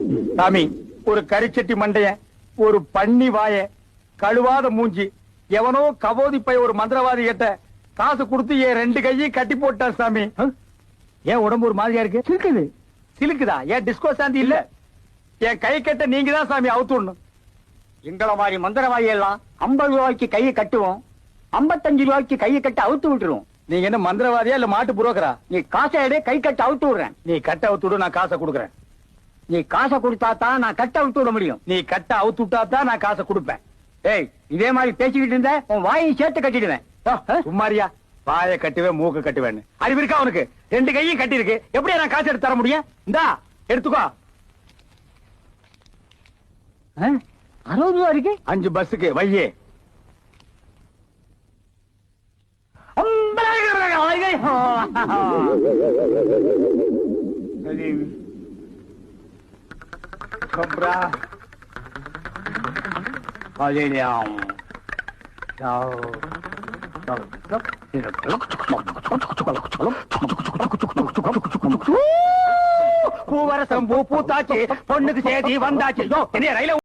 சாமி, ஒரு கரிச்சட்டி மண்டைய, ஒரு பன்னி வாய, கழுவாத மூஞ்சி, எவனோ கபோதி பை ஒரு மந்திரவாதி கிட்ட காசு கொடுத்து என் 2 கையும் கட்டி போட்டான் சாமி. ஏன் உடம்பு ஒரு மாதிரியா இருக்கு? சிலுக்குது. சிலுக்குதா? ஏன் டிஸ்கோ சாந்தி இல்ல? என் கை கட்ட நீங்க தான் சாமி அவுத்து விடணும். எங்கள மாதிரி மந்திரவாதி எல்லாம் 50 ரூபாய்க்கு கையை கட்டுவோம், 55 ரூபாய்க்கு கையை கட்ட அவுத்து விட்டுருவோம். நீங்க என்ன மந்திரவாதியா இல்ல மாட்டு புரோக்கரா? நீ காசை எடு, கை கட்ட அவுத்து விடுறேன். நீ கட்ட அவுத்து விடு, நான் காசை கொடுக்கறேன். நீ காசை கொடுத்தா தான் நான் கட்ட அவுத்து விட முடியும். நீ கட்ட அவுத்து விட்டா தான் நான் காசை கொடுப்பேன். ஏய், இதே மாதிரி பேசிக்கிட்டு இருந்த உன் வாயையும் சேர்த்து கட்டிடுவேன். சும்மாரியா? வாய கட்டுவேன், மூக்கு கட்டுவேன். அறிவு இருக்கா உனக்கு? 2 கையும் கட்டி இருக்கு, எப்படியா நான் காசு எடுத்து தர முடியும்? இந்தா எடுத்துக்கோ. 60 ரூபா இருக்கு. 5 பஸ்ஸுக்கு வையே. பூவரசம் பூ பூத்தாச்சு, பொண்ணுக்கு சேதி வந்தாச்சு. என்ன ரயில